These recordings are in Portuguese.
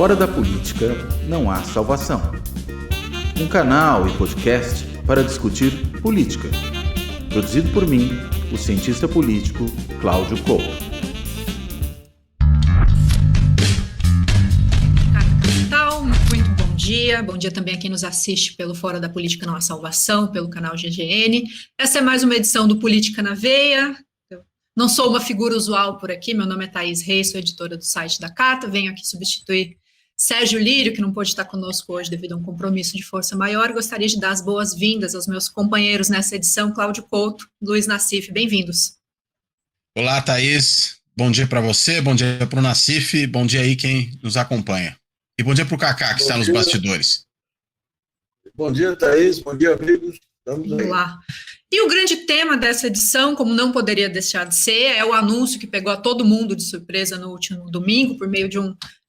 Fora da política não há salvação. Um canal e podcast para discutir política. Produzido por mim, o cientista político Cláudio Couto. Muito bom dia. Bom dia também a quem nos assiste pelo Fora da Política Não Há Salvação, pelo canal GGN. Essa é mais uma edição do Política na Veia. Eu não sou uma figura usual por aqui, meu nome é Thaís Reis, sou editora do site da Carta, venho aqui substituir Sérgio Lírio, que não pôde estar conosco hoje devido a um compromisso de força maior. Gostaria de dar as boas-vindas aos meus companheiros nessa edição, Cláudio Couto, Luiz Nassif, bem-vindos. Olá, Thaís, bom dia para você, bom dia para o Nassif, bom dia aí quem nos acompanha. E bom dia para o Cacá, que está nos bastidores. Bom dia, Thaís, bom dia, amigos. Vamos lá. E o grande tema dessa edição, como não poderia deixar de ser, é o anúncio que pegou a todo mundo de surpresa no último domingo, por meio de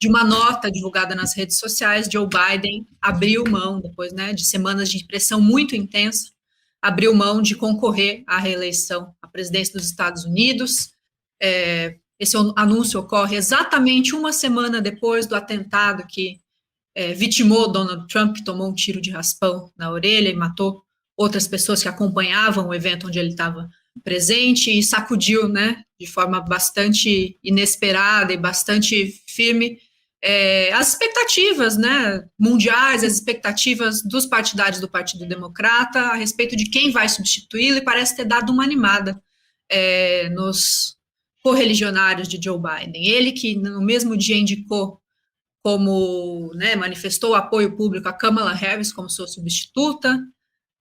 uma nota divulgada nas redes sociais. Joe Biden abriu mão, depois de semanas de pressão muito intensa, abriu mão de concorrer à reeleição à presidência dos Estados Unidos. Esse anúncio ocorre exatamente uma semana depois do atentado que vitimou Donald Trump, que tomou um tiro de raspão na orelha e matou outras pessoas que acompanhavam o evento onde ele estava presente e sacudiu, de forma bastante inesperada e bastante firme, as expectativas, mundiais, as expectativas dos partidários do Partido Democrata a respeito de quem vai substituí-lo, e parece ter dado uma animada nos correligionários de Joe Biden. Ele que no mesmo dia indicou como, manifestou apoio público a Kamala Harris como sua substituta.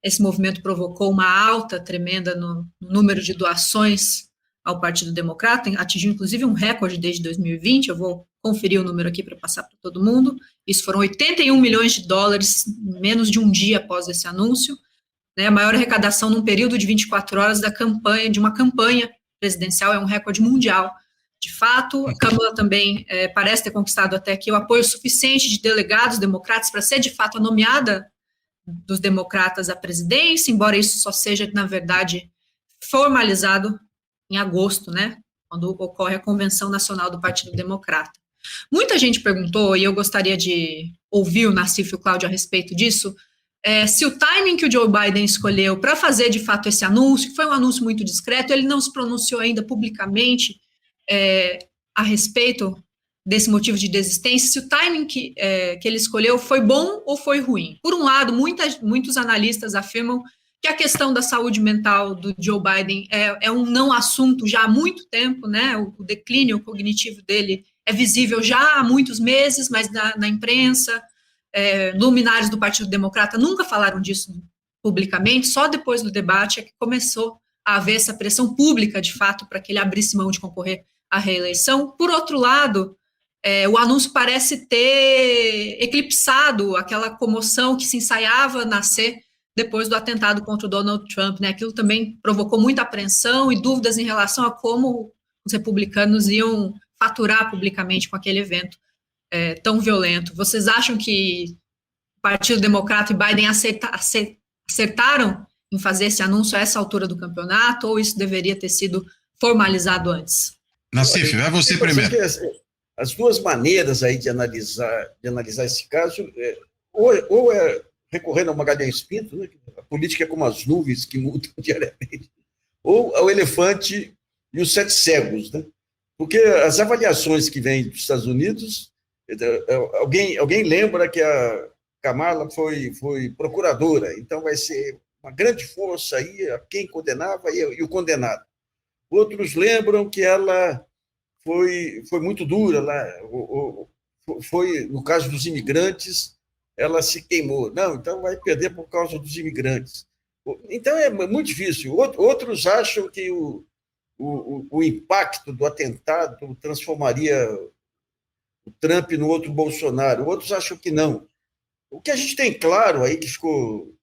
Esse movimento provocou uma alta tremenda no número de doações ao Partido Democrata, atingiu inclusive um recorde desde 2020, eu vou conferir o número aqui para passar para todo mundo. Isso foram 81 milhões de dólares, em menos de um dia após esse anúncio, a maior arrecadação num período de 24 horas de uma campanha presidencial, é um recorde mundial. De fato, a Câmara também parece ter conquistado até aqui o apoio suficiente de delegados democratas para ser, de fato, a nomeada dos democratas à presidência, embora isso só seja, na verdade, formalizado em agosto, quando ocorre a Convenção Nacional do Partido Democrata. Muita gente perguntou, e eu gostaria de ouvir o Nassif e o Cláudio a respeito disso, se o timing que o Joe Biden escolheu para fazer, de fato, esse anúncio, que foi um anúncio muito discreto, ele não se pronunciou ainda publicamente a respeito desse motivo de desistência, se o timing que ele escolheu foi bom ou foi ruim. Por um lado, muitos analistas afirmam que a questão da saúde mental do Joe Biden é um não assunto já há muito tempo, o declínio cognitivo dele é visível já há muitos meses, mas na imprensa, luminares do Partido Democrata nunca falaram disso publicamente, só depois do debate é que começou a haver essa pressão pública, de fato, para que ele abrisse mão de concorrer à reeleição. Por outro lado, o anúncio parece ter eclipsado aquela comoção que se ensaiava nascer depois do atentado contra o Donald Trump, Aquilo também provocou muita apreensão e dúvidas em relação a como os republicanos iam faturar publicamente com aquele evento tão violento. Vocês acham que o Partido Democrata e Biden acertaram em fazer esse anúncio a essa altura do campeonato, ou isso deveria ter sido formalizado antes? Nassif, vai você primeiro. As duas maneiras aí de analisar esse caso, ou é recorrendo ao Magalhães Pinto, a política é como as nuvens que mudam diariamente, ou ao elefante e os sete cegos, Porque as avaliações que vêm dos Estados Unidos, alguém lembra que a Kamala foi procuradora, então vai ser uma grande força aí a quem condenava e o condenado. Outros lembram que ela foi muito dura lá, foi, no caso dos imigrantes, ela se queimou. Não, então vai perder por causa dos imigrantes. Então é muito difícil. Outros acham que o impacto do atentado transformaria o Trump no outro Bolsonaro. Outros acham que não. O que a gente tem claro aí, que ficou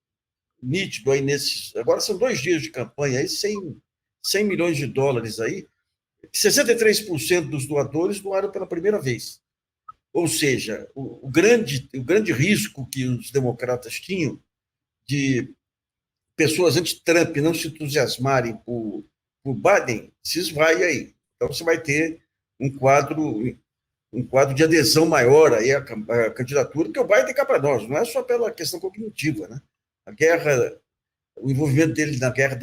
nítido aí agora são 2 dias de campanha, aí 100 milhões de dólares aí, 63% dos doadores doaram pela primeira vez. Ou seja, o grande risco que os democratas tinham de pessoas anti-Trump não se entusiasmarem por Biden se esvai aí. Então, você vai ter um quadro um quadro de adesão maior aí à candidatura, porque o Biden cá para nós, não é só pela questão cognitiva, né? A guerra, o envolvimento dele na guerra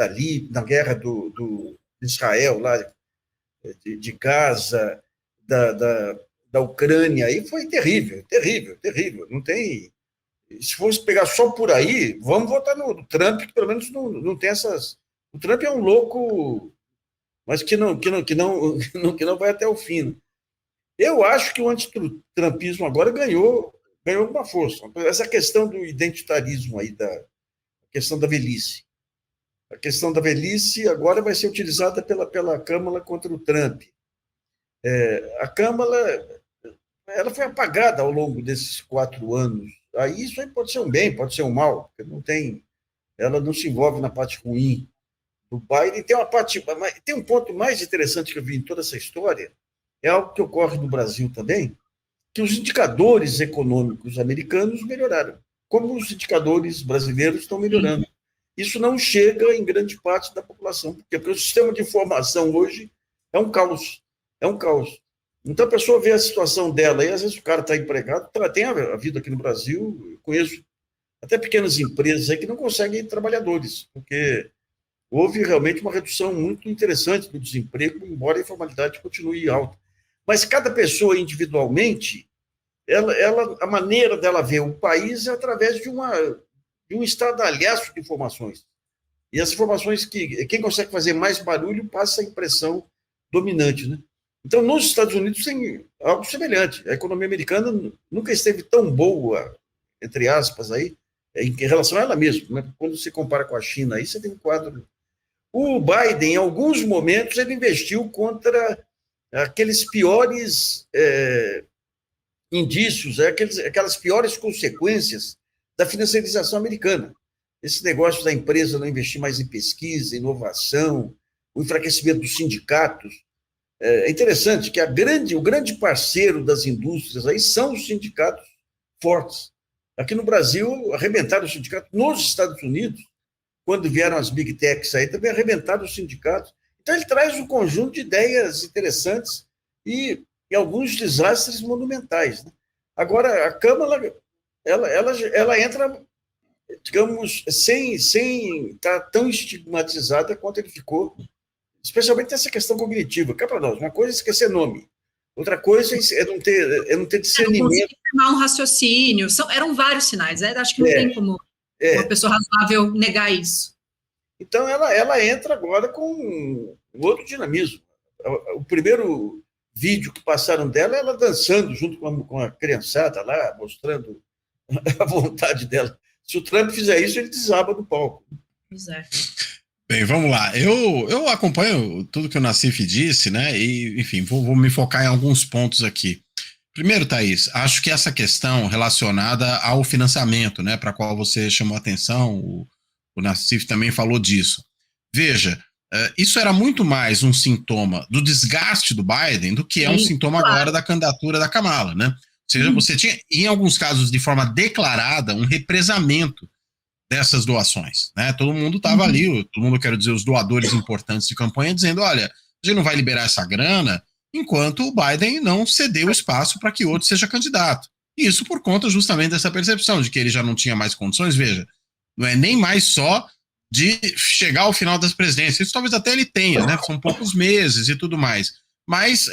na guerra de Israel, lá de Gaza, da Ucrânia, aí foi terrível, terrível, terrível. Não tem. Se fosse pegar só por aí, vamos votar no Trump, que pelo menos não tem essas. O Trump é um louco, mas que não vai até o fim. Eu acho que o antitrampismo agora ganhou alguma força. Essa questão do identitarismo aí, a questão da velhice. A questão da velhice agora vai ser utilizada pela Câmara contra o Trump. A Câmara ela foi apagada ao longo desses 4 anos. Aí isso aí pode ser um bem, pode ser um mal, porque ela não se envolve na parte ruim do Biden. Tem um ponto mais interessante que eu vi em toda essa história, é algo que ocorre no Brasil também, que os indicadores econômicos americanos melhoraram, como os indicadores brasileiros estão melhorando. Isso não chega em grande parte da população, porque o sistema de informação hoje é um caos. É um caos. Então, a pessoa vê a situação dela, e às vezes o cara está empregado, tem a vida aqui no Brasil, eu conheço até pequenas empresas aí que não conseguem trabalhadores, porque houve realmente uma redução muito interessante do desemprego, embora a informalidade continue alta. Mas cada pessoa individualmente, a maneira dela ver o país é através de um estardalhaço de informações. E as informações quem consegue fazer mais barulho passa a impressão dominante, né? Então, nos Estados Unidos tem algo semelhante. A economia americana nunca esteve tão boa, entre aspas, aí, em relação a ela mesma, né? Quando se compara com a China, aí você tem um quadro. O Biden, em alguns momentos, ele investiu contra aqueles piores indícios, aquelas piores consequências da financiarização americana. Esse negócio da empresa não investir mais em pesquisa, inovação, o enfraquecimento dos sindicatos. É interessante que o grande parceiro das indústrias aí são os sindicatos fortes. Aqui no Brasil, arrebentaram os sindicatos. Nos Estados Unidos, quando vieram as big techs aí, também arrebentaram os sindicatos. Então, ele traz um conjunto de ideias interessantes e alguns desastres monumentais, né? Agora, a Câmara, ela entra, digamos, sem estar tão estigmatizada quanto ele ficou, especialmente essa questão cognitiva. Cá para nós, uma coisa é esquecer nome, outra coisa é não ter discernimento. Não conseguir formar um raciocínio. Eram vários sinais, né? Acho que não tem como uma pessoa razoável negar isso. Então, ela entra agora com um outro dinamismo. O primeiro vídeo que passaram dela, ela dançando junto com a criançada lá, mostrando a vontade dela. Se o Trump fizer isso, ele desaba do palco. Exato. Bem, vamos lá. Eu acompanho tudo que o Nassif disse, né? E, enfim, vou me focar em alguns pontos aqui. Primeiro, Thaís, acho que essa questão relacionada ao financiamento, né, para a qual você chamou a atenção, o Nassif também falou disso. Veja, isso era muito mais um sintoma do desgaste do Biden do que é um sintoma agora da candidatura da Kamala, né? Ou seja, você tinha, em alguns casos, de forma declarada, um represamento dessas doações, né? Todo mundo estava ali, todo mundo, quero dizer, os doadores importantes de campanha, dizendo, olha, a gente não vai liberar essa grana enquanto o Biden não cedeu espaço para que outro seja candidato. E isso por conta justamente dessa percepção de que ele já não tinha mais condições. Veja, não é nem mais só de chegar ao final das presidências, isso talvez até ele tenha, né? São poucos meses e tudo mais, mas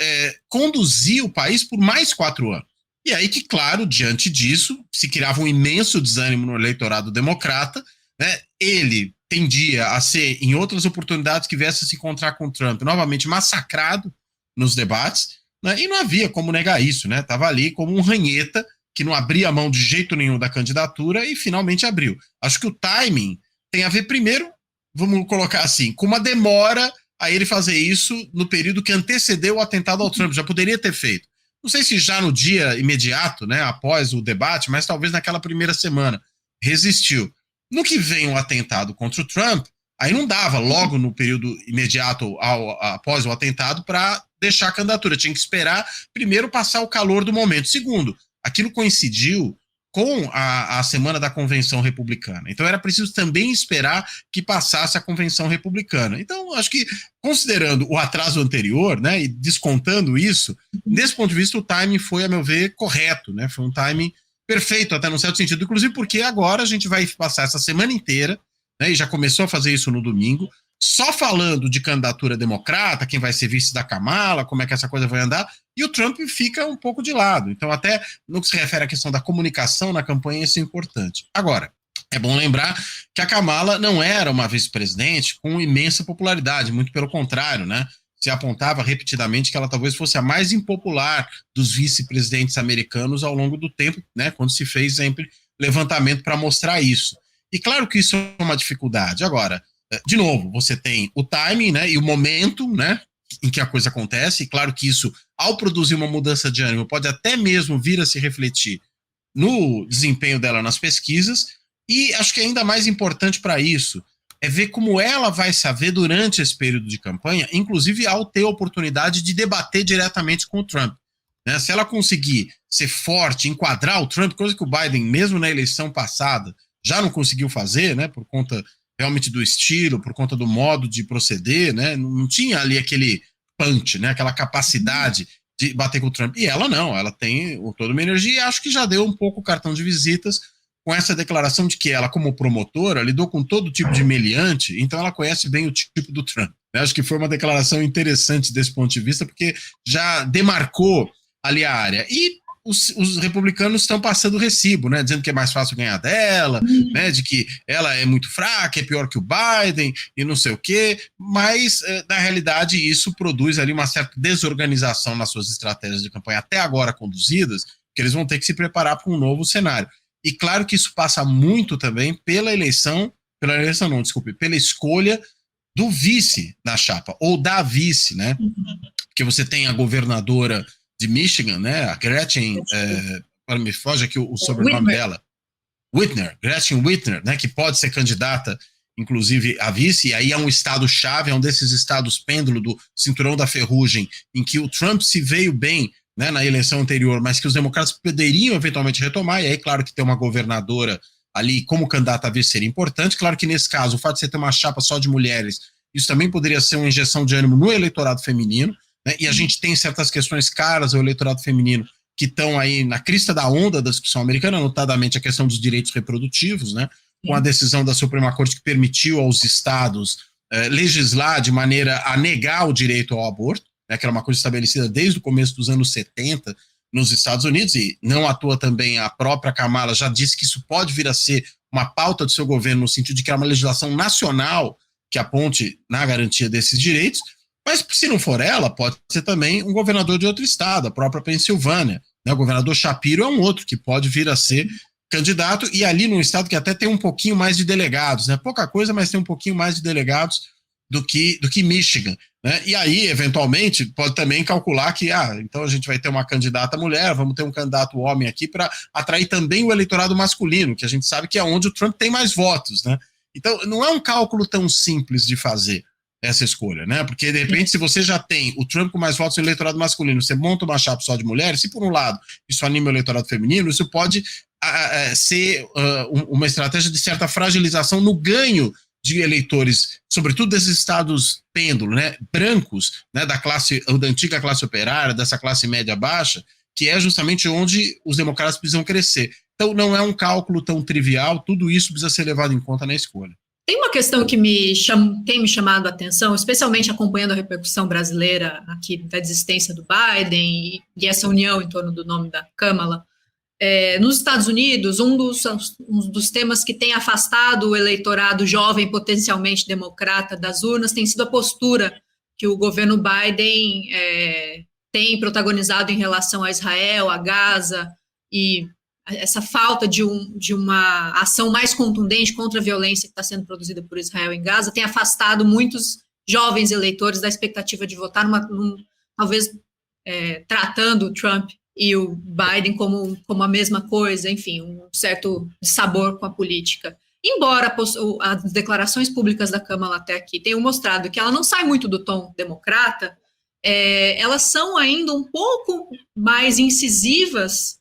conduzir o país por mais 4 anos. E aí que, claro, diante disso, se criava um imenso desânimo no eleitorado democrata, né? Ele tendia a ser, em outras oportunidades que viesse a se encontrar com Trump, novamente massacrado nos debates, né? E não havia como negar isso, né? Estava ali como um ranheta que não abria a mão de jeito nenhum da candidatura e finalmente abriu. Acho que o timing tem a ver, primeiro, vamos colocar assim, com uma demora a ele fazer isso no período que antecedeu o atentado ao Trump. Já poderia ter feito. Não sei se já no dia imediato, né, após o debate, mas talvez naquela primeira semana. Resistiu. No que vem o atentado contra o Trump, aí não dava logo no período imediato após o atentado para deixar a candidatura. Tinha que esperar, primeiro, passar o calor do momento. Segundo, aquilo coincidiu com a semana da convenção republicana. Então era preciso também esperar que passasse a convenção republicana. Então, acho que, considerando o atraso anterior, né, e descontando isso, desse ponto de vista, o timing foi, a meu ver, correto, né? Foi um timing perfeito, até num certo sentido, inclusive porque agora a gente vai passar essa semana inteira, né, e já começou a fazer isso no domingo, só falando de candidatura democrata, quem vai ser vice da Kamala, como é que essa coisa vai andar, e o Trump fica um pouco de lado. Então, até no que se refere à questão da comunicação na campanha, isso é importante. Agora, é bom lembrar que a Kamala não era uma vice-presidente com imensa popularidade, muito pelo contrário, né? Se apontava repetidamente que ela talvez fosse a mais impopular dos vice-presidentes americanos ao longo do tempo, né? Quando se fez sempre levantamento para mostrar isso. E claro que isso é uma dificuldade. Agora, de novo, você tem o timing, né, e o momento, né, em que a coisa acontece, e claro que isso, ao produzir uma mudança de ânimo, pode até mesmo vir a se refletir no desempenho dela nas pesquisas, e acho que ainda mais importante para isso é ver como ela vai saber durante esse período de campanha, inclusive ao ter a oportunidade de debater diretamente com o Trump. Né? Se ela conseguir ser forte, enquadrar o Trump, coisa que o Biden, mesmo na eleição passada, já não conseguiu fazer, né, por conta realmente do estilo, por conta do modo de proceder, né? Não tinha ali aquele punch, né? Aquela capacidade de bater com o Trump. E ela não, ela tem toda uma energia e acho que já deu um pouco o cartão de visitas com essa declaração de que ela, como promotora, lidou com todo tipo de meliante, então ela conhece bem o tipo do Trump. Acho que foi uma declaração interessante desse ponto de vista, porque já demarcou ali a área. E os republicanos estão passando o recibo, né, dizendo que é mais fácil ganhar dela, né, de que ela é muito fraca, é pior que o Biden e não sei o quê, mas na realidade isso produz ali uma certa desorganização nas suas estratégias de campanha até agora conduzidas, que eles vão ter que se preparar para um novo cenário. E claro que isso passa muito também pela escolha do vice da chapa, ou da vice, né, porque você tem a governadora de Michigan, né, a Gretchen, me foge aqui o sobrenome dela, Gretchen Whitmer, né, que pode ser candidata, inclusive, a vice, e aí é um estado-chave, é um desses estados pêndulo do cinturão da ferrugem, em que o Trump se veio bem, né, na eleição anterior, mas que os democratas poderiam eventualmente retomar, e aí, claro que ter uma governadora ali como candidata a vice seria importante, claro que nesse caso, o fato de você ter uma chapa só de mulheres, isso também poderia ser uma injeção de ânimo no eleitorado feminino, né, e a gente tem certas questões caras ao eleitorado feminino que estão aí na crista da onda da discussão americana, notadamente a questão dos direitos reprodutivos, né, com a decisão da Suprema Corte que permitiu aos estados legislar de maneira a negar o direito ao aborto, né, que era uma coisa estabelecida desde o começo dos anos 70 nos Estados Unidos, e não à toa também a própria Kamala já disse que isso pode vir a ser uma pauta do seu governo no sentido de que é uma legislação nacional que aponte na garantia desses direitos. Mas se não for ela, pode ser também um governador de outro estado, a própria Pensilvânia, né? O governador Shapiro é um outro que pode vir a ser candidato, e ali num estado que até tem um pouquinho mais de delegados, né? Pouca coisa, mas tem um pouquinho mais de delegados do que Michigan, né? E aí, eventualmente, pode também calcular que, então a gente vai ter uma candidata mulher, vamos ter um candidato homem aqui para atrair também o eleitorado masculino, que a gente sabe que é onde o Trump tem mais votos, né? Então, não é um cálculo tão simples de fazer essa escolha, né? Porque, de repente, se você já tem o Trump com mais votos no eleitorado masculino, você monta uma chapa só de mulheres, se por um lado isso anima o eleitorado feminino, isso pode ser uma estratégia de certa fragilização no ganho de eleitores, sobretudo desses estados pêndulo, né, brancos, né, da antiga classe operária, dessa classe média baixa, que é justamente onde os democratas precisam crescer. Então, não é um cálculo tão trivial, tudo isso precisa ser levado em conta na escolha. Tem uma questão que tem me chamado a atenção, especialmente acompanhando a repercussão brasileira aqui da desistência do Biden e essa união em torno do nome da Kamala. Nos Estados Unidos, um dos temas que tem afastado o eleitorado jovem potencialmente democrata das urnas tem sido a postura que o governo Biden tem protagonizado em relação a Israel, a Gaza, e essa falta de uma ação mais contundente contra a violência que está sendo produzida por Israel em Gaza tem afastado muitos jovens eleitores da expectativa de votar, talvez tratando o Trump e o Biden como a mesma coisa, enfim, um certo sabor com a política. Embora as declarações públicas da Kamala até aqui tenham mostrado que ela não sai muito do tom democrata, elas são ainda um pouco mais incisivas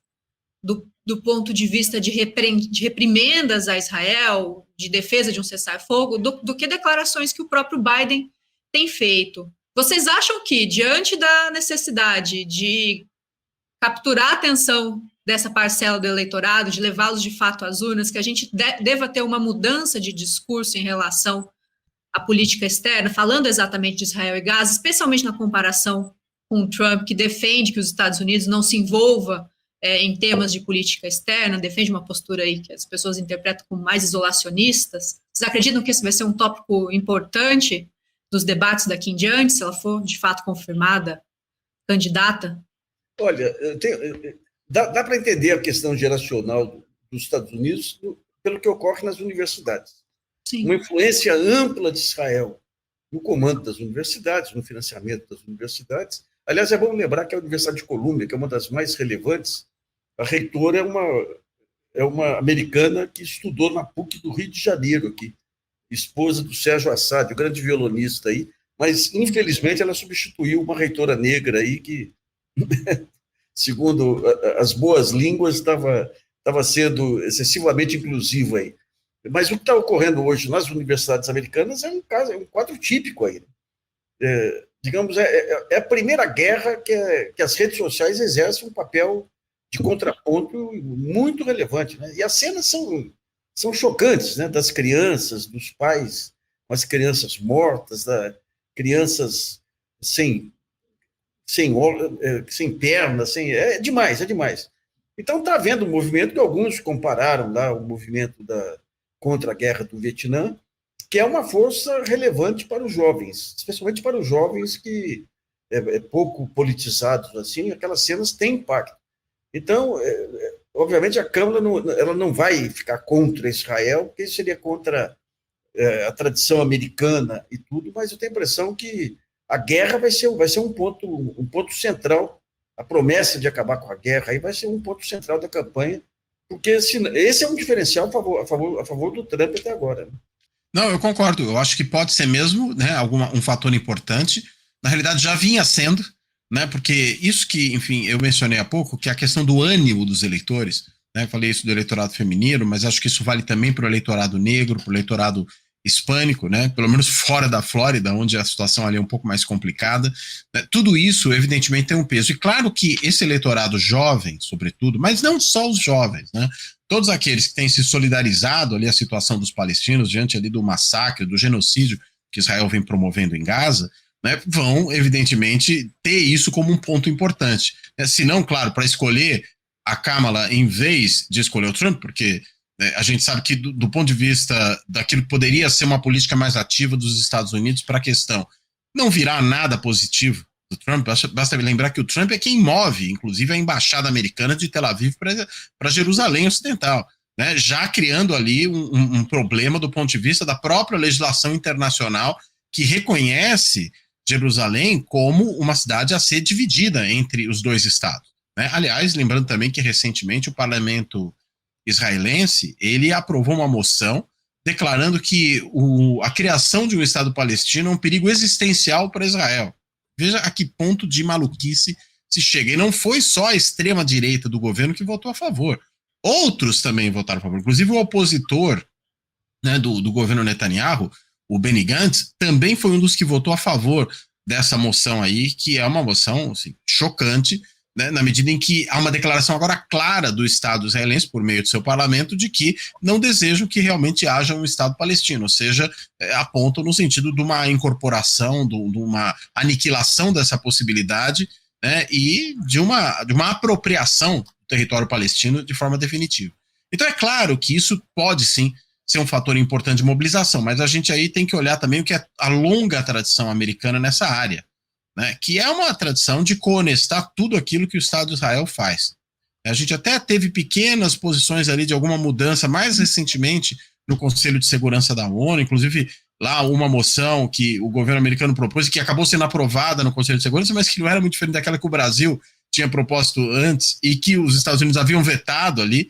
do ponto de vista de reprimendas a Israel, de defesa de um cessar-fogo, do que declarações que o próprio Biden tem feito. Vocês acham que, diante da necessidade de capturar a atenção dessa parcela do eleitorado, de levá-los de fato às urnas, que a gente deva ter uma mudança de discurso em relação à política externa, falando exatamente de Israel e Gaza, especialmente na comparação com o Trump, que defende que os Estados Unidos não se envolva em temas de política externa, defende uma postura aí que as pessoas interpretam como mais isolacionistas? Vocês acreditam que esse vai ser um tópico importante dos debates daqui em diante, se ela for de fato confirmada candidata? Olha, dá para entender a questão geracional dos Estados Unidos pelo que ocorre nas universidades. Sim. Uma influência ampla de Israel no comando das universidades, no financiamento das universidades. Aliás, é bom lembrar que a Universidade de Colômbia, que é uma das mais relevantes, a reitora é uma americana que estudou na PUC do Rio de Janeiro, aqui, esposa do Sérgio Assad, o grande violonista aí, mas, infelizmente, ela substituiu uma reitora negra aí que, segundo as boas línguas, estava sendo excessivamente inclusiva aí. Mas o que está ocorrendo hoje nas universidades americanas é um quadro típico aí. Digamos, é a primeira guerra que as redes sociais exercem um papel de contraponto muito relevante, né? E as cenas são chocantes, né? Das crianças, dos pais com as crianças mortas, crianças sem pernas, é demais. Então está havendo um movimento que alguns compararam lá, o movimento contra a guerra do Vietnã, que é uma força relevante para os jovens, especialmente para os jovens que pouco politizados assim, aquelas cenas têm impacto. Então, obviamente, a Câmara ela não vai ficar contra Israel, porque isso seria contra a tradição americana e tudo, mas eu tenho a impressão que a guerra vai ser um ponto central, a promessa de acabar com a guerra aí vai ser um ponto central da campanha, porque esse é um diferencial a favor do Trump até agora, né? Não, eu concordo. Eu acho que pode ser mesmo, né, um fator importante. Na realidade, já vinha sendo, né, porque isso que, enfim, eu mencionei há pouco, que é a questão do ânimo dos eleitores, né, falei isso do eleitorado feminino, mas acho que isso vale também para o eleitorado negro, para o eleitorado hispânico, né, pelo menos fora da Flórida, onde a situação ali é um pouco mais complicada, né, tudo isso, evidentemente, tem um peso. E claro que esse eleitorado jovem, sobretudo, mas não só os jovens, né, todos aqueles que têm se solidarizado ali a situação dos palestinos diante ali do massacre, do genocídio que Israel vem promovendo em Gaza, né, vão, evidentemente, ter isso como um ponto importante. Se não, claro, para escolher a Kamala em vez de escolher o Trump, porque a gente sabe que do ponto de vista daquilo que poderia ser uma política mais ativa dos Estados Unidos para a questão, não virá nada positivo do Trump. Basta lembrar que o Trump é quem move, inclusive, a embaixada americana de Tel Aviv para Jerusalém Ocidental, né, já criando ali um problema do ponto de vista da própria legislação internacional que reconhece Jerusalém como uma cidade a ser dividida entre os dois estados, né? Aliás, lembrando também que recentemente o parlamento israelense, ele aprovou uma moção declarando que a criação de um Estado palestino é um perigo existencial para Israel. Veja a que ponto de maluquice se chega. E não foi só a extrema-direita do governo que votou a favor. Outros também votaram a favor. Inclusive o opositor, né, do governo Netanyahu, o Benny Gantz, também foi um dos que votou a favor dessa moção aí, que é uma moção assim, chocante, né, na medida em que há uma declaração agora clara do Estado israelense, por meio do seu parlamento, de que não desejam que realmente haja um Estado palestino, ou seja, apontam no sentido de uma incorporação, de uma aniquilação dessa possibilidade, né, e de uma apropriação do território palestino de forma definitiva. Então é claro que isso pode sim ser um fator importante de mobilização, mas a gente aí tem que olhar também o que é a longa tradição americana nessa área, né, que é uma tradição de cohonestar tudo aquilo que o Estado de Israel faz. A gente até teve pequenas posições ali de alguma mudança mais recentemente no Conselho de Segurança da ONU, inclusive lá uma moção que o governo americano propôs e que acabou sendo aprovada no Conselho de Segurança, mas que não era muito diferente daquela que o Brasil tinha proposto antes e que os Estados Unidos haviam vetado ali.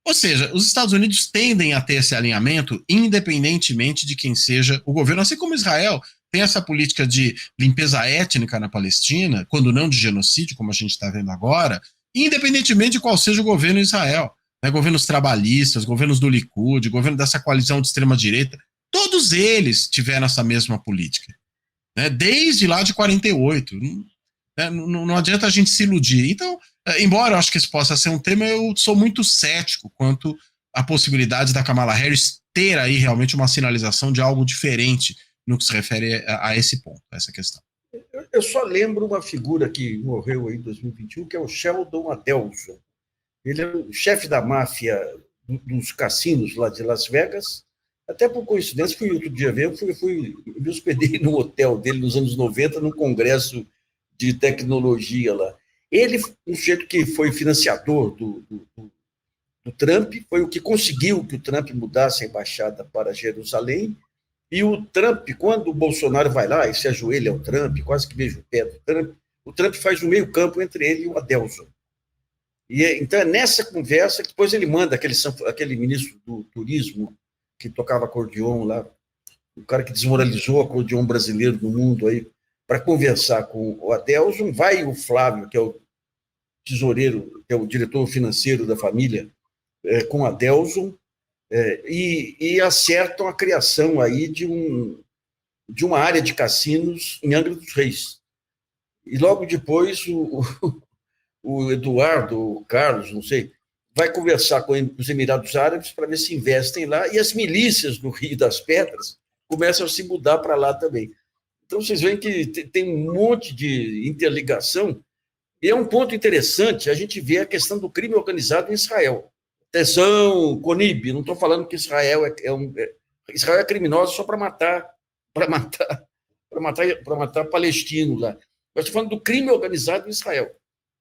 Ou seja, os Estados Unidos tendem a ter esse alinhamento independentemente de quem seja o governo, assim como Israel tem essa política de limpeza étnica na Palestina, quando não de genocídio, como a gente está vendo agora, independentemente de qual seja o governo em Israel. Né? Governos trabalhistas, governos do Likud, governo dessa coalizão de extrema-direita, todos eles tiveram essa mesma política. Né? Desde lá de 48. Não adianta a gente se iludir. Então, embora eu acho que esse possa ser um tema, eu sou muito cético quanto à possibilidade da Kamala Harris ter aí realmente uma sinalização de algo diferente no que se refere a esse ponto, a essa questão. Eu só lembro uma figura que morreu aí em 2021, que é o Sheldon Adelson. Ele é o chefe da máfia dos cassinos lá de Las Vegas. Até por coincidência, fui outro dia ver, eu me hospedei no hotel dele nos anos 90, num congresso de tecnologia lá. Ele, um sujeito que foi financiador do Trump, foi o que conseguiu que o Trump mudasse a embaixada para Jerusalém, e o Trump, quando o Bolsonaro vai lá e se ajoelha ao Trump, quase que beija o pé do Trump, o Trump faz um meio campo entre ele e o Adelson. Então é nessa conversa que depois ele manda aquele ministro do turismo que tocava acordeon lá, o cara que desmoralizou o acordeon brasileiro no mundo aí, para conversar com o Adelson. Vai o Flávio, que é o tesoureiro, que é o diretor financeiro da família, com o Adelson, e acertam a criação aí de uma área de cassinos em Angra dos Reis. E logo depois o Eduardo, o Carlos, não sei, vai conversar com os Emirados Árabes para ver se investem lá, e as milícias do Rio das Pedras começam a se mudar para lá também. Então, vocês veem que tem um monte de interligação, e é um ponto interessante a gente ver a questão do crime organizado em Israel. Atenção, Conib, não estou falando que Israel Israel é criminoso só para matar palestinos lá. Eu estou falando do crime organizado em Israel.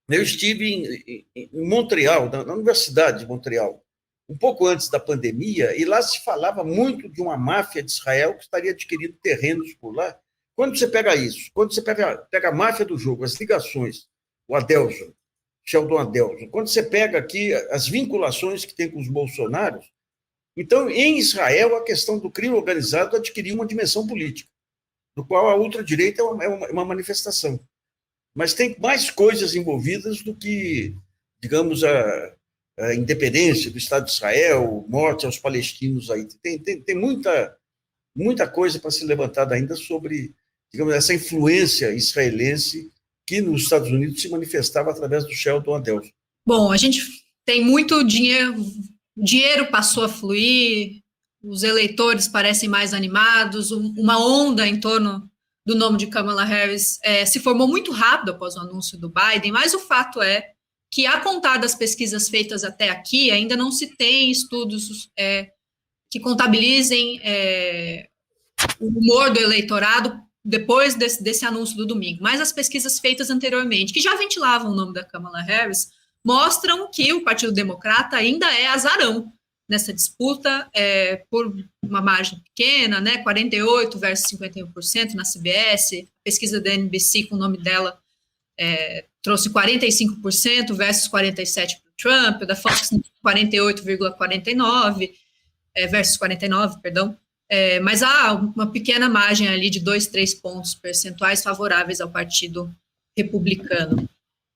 Eu estive em Montreal, na Universidade de Montreal, um pouco antes da pandemia, e lá se falava muito de uma máfia de Israel que estaria adquirindo terrenos por lá. Quando você pega isso, quando você pega a máfia do jogo, as ligações, o Adelson, Sheldon Adelson, quando você pega aqui as vinculações que tem com os bolsonaros, então, em Israel, a questão do crime organizado adquiriu uma dimensão política, do qual a ultradireita é uma manifestação. Mas tem mais coisas envolvidas do que, digamos, a independência do Estado de Israel, morte aos palestinos aí. Tem muita coisa para ser levantada ainda sobre, digamos, essa influência israelense que nos Estados Unidos se manifestava através do Sheldon Adelson. Bom, a gente tem muito dinheiro, o dinheiro passou a fluir, os eleitores parecem mais animados, uma onda em torno do nome de Kamala Harris se formou muito rápido após o anúncio do Biden, mas o fato é que, a contar das pesquisas feitas até aqui, ainda não se tem estudos que contabilizem o humor do eleitorado depois desse anúncio do domingo. Mas as pesquisas feitas anteriormente, que já ventilavam o nome da Kamala Harris, mostram que o Partido Democrata ainda é azarão nessa disputa, por uma margem pequena, né, 48% versus 51% na CBS, a pesquisa da NBC com o nome dela trouxe 45% versus 47% para o Trump, da Fox 48,49% versus 49%, perdão, mas há uma pequena margem ali de 2-3 pontos percentuais favoráveis ao Partido Republicano.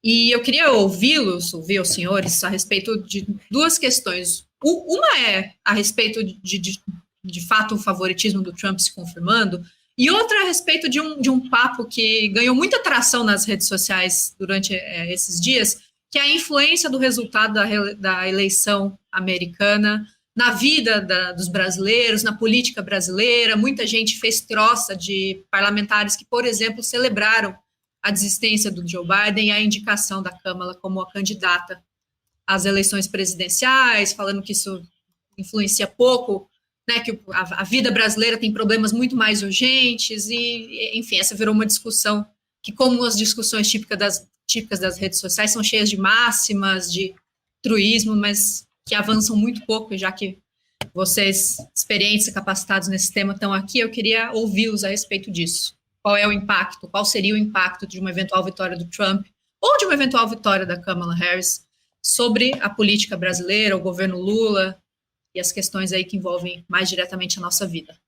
E eu queria ouvir os senhores a respeito de duas questões. Uma é a respeito de fato o favoritismo do Trump se confirmando, e outra a respeito de um papo que ganhou muita atração nas redes sociais durante esses dias, que é a influência do resultado da eleição americana na vida dos brasileiros, na política brasileira. Muita gente fez troça de parlamentares que, por exemplo, celebraram a desistência do Joe Biden e a indicação da Kamala como a candidata às eleições presidenciais, falando que isso influencia pouco, né, que a vida brasileira tem problemas muito mais urgentes, e, enfim, essa virou uma discussão que, como as discussões típicas das redes sociais, são cheias de máximas, de truísmo, mas que avançam muito pouco, já que vocês, experientes e capacitados nesse tema, estão aqui, eu queria ouvi-los a respeito disso. Qual é o impacto, qual seria o impacto de uma eventual vitória do Trump ou de uma eventual vitória da Kamala Harris sobre a política brasileira, o governo Lula e as questões aí que envolvem mais diretamente a nossa vida?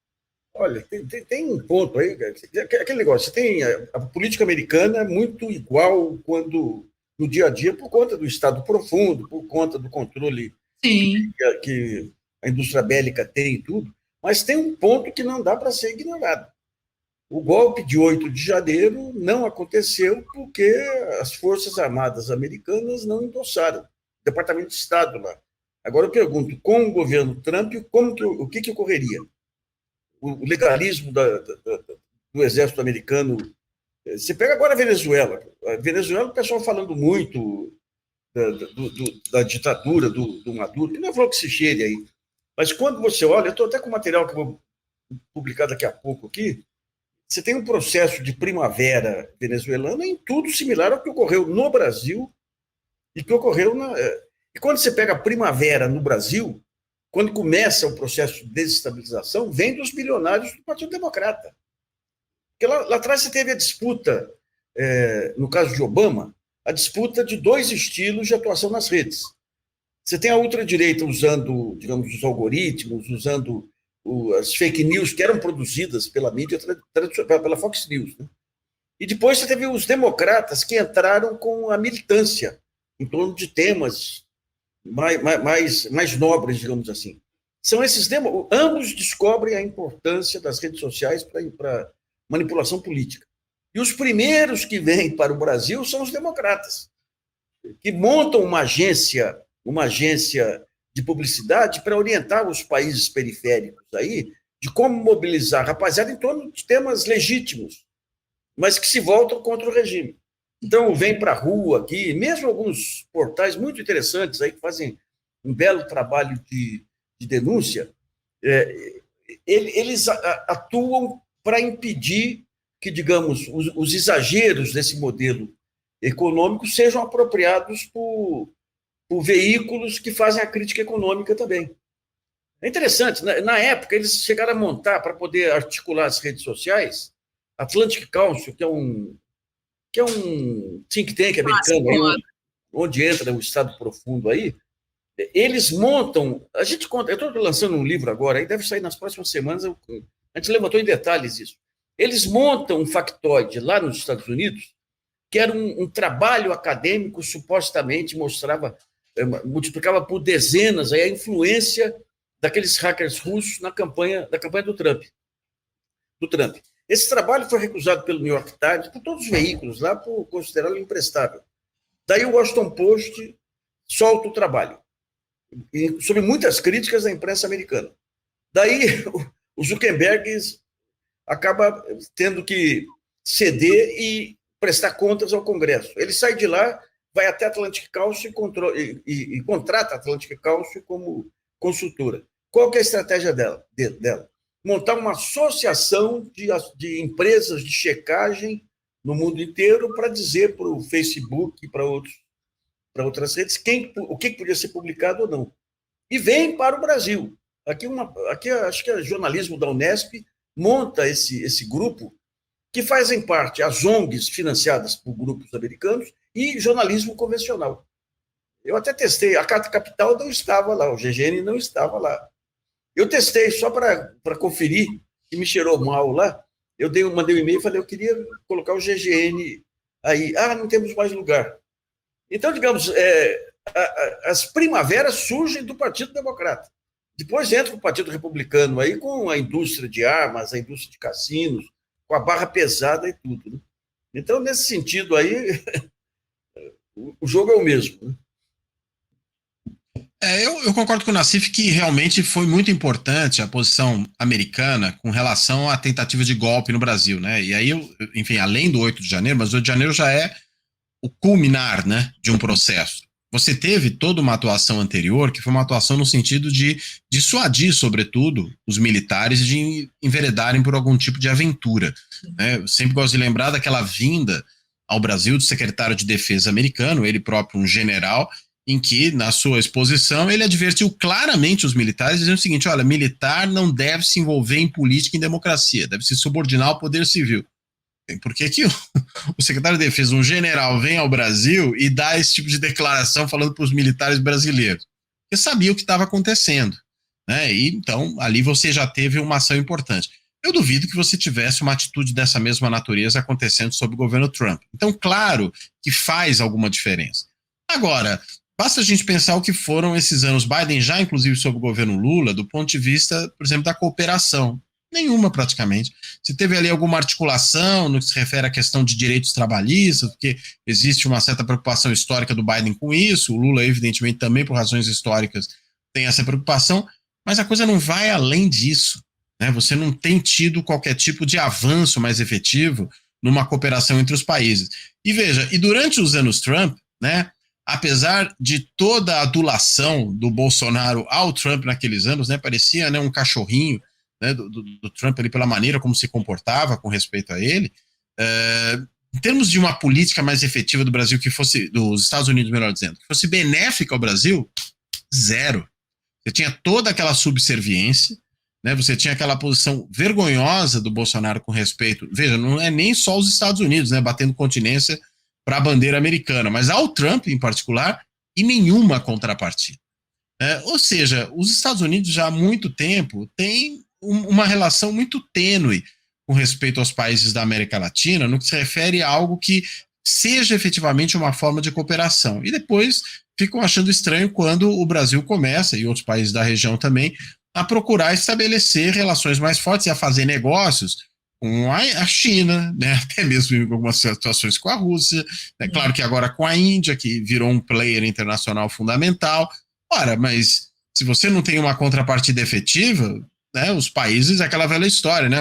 Olha, tem um ponto aí, aquele negócio, a política americana é muito igual quando no dia a dia por conta do Estado profundo, por conta do controle que a indústria bélica tem e tudo, mas tem um ponto que não dá para ser ignorado. O golpe de 8 de janeiro não aconteceu porque as Forças Armadas americanas não endossaram, o Departamento de Estado lá. Agora eu pergunto, com o governo Trump, o que ocorreria? O legalismo do exército americano. Você pega agora a Venezuela. A Venezuela, o pessoal falando muito da ditadura do Maduro, que não é flor que se cheire aí. Mas quando você olha, eu estou até com material que eu vou publicar daqui a pouco aqui, você tem um processo de primavera venezuelana em tudo similar ao que ocorreu no Brasil e que ocorreu E quando você pega a primavera no Brasil, quando começa o processo de desestabilização, vem dos bilionários do Partido Democrata. Porque lá atrás você teve a disputa, no caso de Obama, a disputa de 2 estilos de atuação nas redes. Você tem a ultradireita usando, digamos, os algoritmos, usando as fake news que eram produzidas pela mídia tradicional, pela Fox News, né? E depois você teve os democratas que entraram com a militância em torno de temas mais nobres, digamos assim. São esses ambos descobrem a importância das redes sociais para manipulação política. E os primeiros que vêm para o Brasil são os democratas, que montam uma agência de publicidade para orientar os países periféricos aí de como mobilizar a rapaziada em torno de temas legítimos, mas que se voltam contra o regime. Então, vem para a rua aqui, mesmo alguns portais muito interessantes aí que fazem um belo trabalho de denúncia, eles atuam para impedir que, digamos, os exageros desse modelo econômico sejam apropriados por veículos que fazem a crítica econômica também. É interessante, na época eles chegaram a montar, para poder articular as redes sociais, Atlantic Council, que é um think tank americano, onde entra o Estado profundo aí, eles montam, a gente conta, eu estou lançando um livro agora, aí deve sair nas próximas semanas, a gente levantou em detalhes isso. Eles montam um factoide lá nos Estados Unidos, que era um trabalho acadêmico, supostamente multiplicava por dezenas aí a influência daqueles hackers russos da campanha do Trump. Esse trabalho foi recusado pelo New York Times, por todos os veículos lá, por considerá-lo imprestável. Daí o Washington Post solta o trabalho, sob muitas críticas da imprensa americana. Daí o Zuckerberg acaba tendo que ceder e prestar contas ao Congresso. Ele sai de lá, vai até a Atlantic Council e contrata a Atlantic Council como consultora. Qual que é a estratégia dela? Montar uma associação de empresas de checagem no mundo inteiro para dizer para o Facebook e para outras redes o que podia ser publicado ou não. E vem para o Brasil. Aqui acho que é jornalismo da Unesp monta esse grupo que fazem parte as ONGs financiadas por grupos americanos e jornalismo convencional. Eu até testei, a Carta Capital não estava lá, o GGN não estava lá. Eu testei só para conferir, e me cheirou mal lá. Eu mandei um e-mail e falei, eu queria colocar o GGN aí. Não temos mais lugar. Então, digamos, as primaveras surgem do Partido Democrata. Depois entra o Partido Republicano aí com a indústria de armas, a indústria de cassinos, com a barra pesada e tudo, né? Então, nesse sentido aí, o jogo é o mesmo, né? Eu concordo com o Nassif que realmente foi muito importante a posição americana com relação à tentativa de golpe no Brasil, né? E aí, enfim, além do 8 de janeiro, mas o 8 de janeiro já é o culminar, né, de um processo. Você teve toda uma atuação anterior, que foi uma atuação no sentido de dissuadir, sobretudo, os militares de enveredarem por algum tipo de aventura, né? Eu sempre gosto de lembrar daquela vinda ao Brasil do secretário de Defesa americano, ele próprio um general, em que, na sua exposição, ele advertiu claramente os militares, dizendo o seguinte: olha, militar não deve se envolver em política e em democracia, deve se subordinar ao poder civil. Por que o secretário de Defesa, um general, vem ao Brasil e dá esse tipo de declaração falando para os militares brasileiros? Porque sabia o que estava acontecendo, né? E, então, ali você já teve uma ação importante. eu duvido que você tivesse uma atitude dessa mesma natureza acontecendo sob o governo Trump. Então, claro que faz alguma diferença. Agora, basta a gente pensar o que foram esses anos Biden, já inclusive sob o governo Lula, do ponto de vista, por exemplo, da cooperação. Nenhuma, praticamente. Se teve ali alguma articulação no que se refere à questão de direitos trabalhistas, porque existe uma certa preocupação histórica do Biden com isso, o Lula, evidentemente, também por razões históricas tem essa preocupação, mas a coisa não vai além disso. Né? Você não tem tido qualquer tipo de avanço mais efetivo numa cooperação entre os países. E veja, e durante os anos Trump, né, apesar de toda a adulação do Bolsonaro ao Trump naqueles anos, né, parecia, né, um cachorrinho, né, do Trump ali, pela maneira como se comportava com respeito a ele, em termos de uma política mais efetiva do Brasil, que fosse, dos Estados Unidos, melhor dizendo, que fosse benéfica ao Brasil, zero. Você tinha toda aquela subserviência, né, você tinha aquela posição vergonhosa do Bolsonaro com respeito, veja, não é nem só os Estados Unidos, né, batendo continência para a bandeira americana, mas ao Trump em particular, e nenhuma contrapartida. Ou seja, os Estados Unidos já há muito tempo têm uma relação muito tênue com respeito aos países da América Latina, no que se refere a algo que seja efetivamente uma forma de cooperação. E depois ficam achando estranho quando o Brasil começa, e outros países da região também, a procurar estabelecer relações mais fortes e a fazer negócios com a China, né, até mesmo em algumas situações com a Rússia, né, claro que agora com a Índia, que virou um player internacional fundamental. Ora, mas se você não tem uma contrapartida efetiva, né, os países, aquela velha história, né,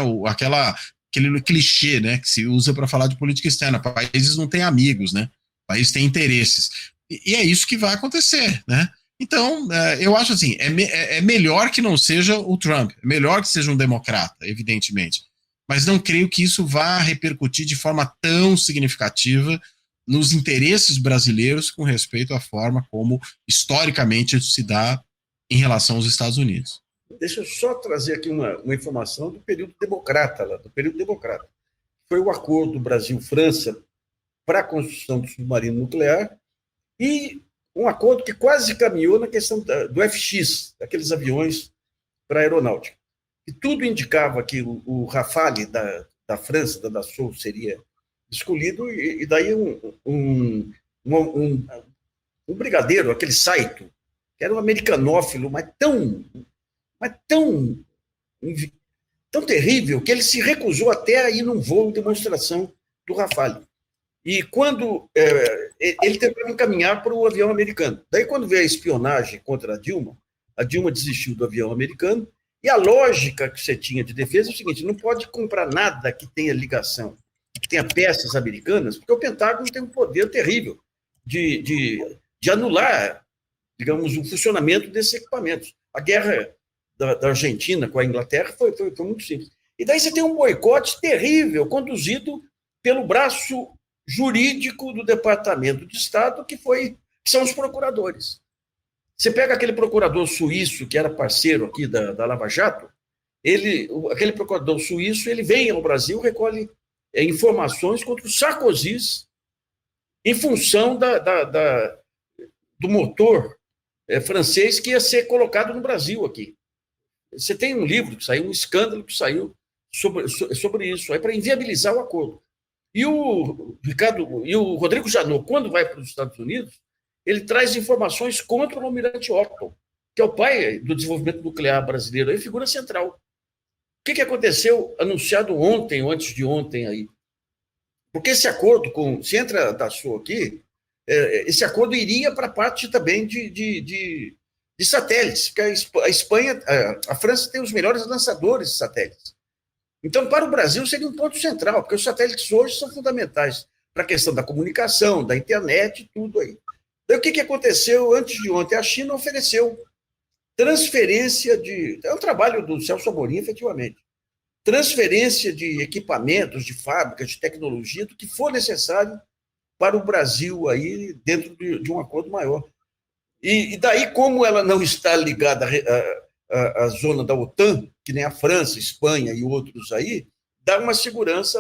aquele clichê, né, que se usa para falar de política externa, países não têm amigos, né, países têm interesses, e é isso que vai acontecer, né. Então, eu acho assim, é melhor que não seja o Trump, é melhor que seja um democrata, evidentemente, mas não creio que isso vá repercutir de forma tão significativa nos interesses brasileiros com respeito à forma como, historicamente, isso se dá em relação aos Estados Unidos. Deixa eu só trazer aqui uma informação do período democrata, Foi o acordo Brasil-França para a construção do submarino nuclear e um acordo que quase caminhou na questão do FX, daqueles aviões para a aeronáutica. E tudo indicava que o Rafale da França, da Dassault, seria escolhido, e daí um brigadeiro, aquele Saito, que era um americanófilo, mas tão terrível, que ele se recusou até a ir num voo de demonstração do Rafale. E quando ele tentava encaminhar para o avião americano. Daí, quando veio a espionagem contra a Dilma desistiu do avião americano, e a lógica que você tinha de defesa é o seguinte: não pode comprar nada que tenha ligação, que tenha peças americanas, porque o Pentágono tem um poder terrível de anular, digamos, o funcionamento desses equipamentos. A guerra da Argentina com a Inglaterra foi muito simples. E daí você tem um boicote terrível, conduzido pelo braço jurídico do Departamento de Estado, que são os procuradores. Você pega aquele procurador suíço, que era parceiro aqui da Lava Jato, aquele procurador suíço, ele vem ao Brasil, recolhe informações contra o Sarkozy em função do motor francês que ia ser colocado no Brasil aqui. Você tem um livro que saiu, um escândalo que saiu sobre isso, para inviabilizar o acordo. E o Rodrigo Janot, quando vai para os Estados Unidos, ele traz informações contra o almirante Otto, que é o pai do desenvolvimento nuclear brasileiro, aí figura central. O que aconteceu anunciado ontem ou antes de ontem aí? Porque esse acordo, se entra a Dassault aqui, esse acordo iria para a parte também de satélites, porque a Espanha, a França tem os melhores lançadores de satélites. Então, para o Brasil, seria um ponto central, porque os satélites hoje são fundamentais para a questão da comunicação, da internet e tudo aí. Então, o que aconteceu antes de ontem? A China ofereceu transferência é um trabalho do Celso Amorim, efetivamente, transferência de equipamentos, de fábricas, de tecnologia, do que for necessário para o Brasil aí, dentro de um acordo maior. E daí, como ela não está ligada à zona da OTAN, que nem a França, Espanha e outros aí, dá uma segurança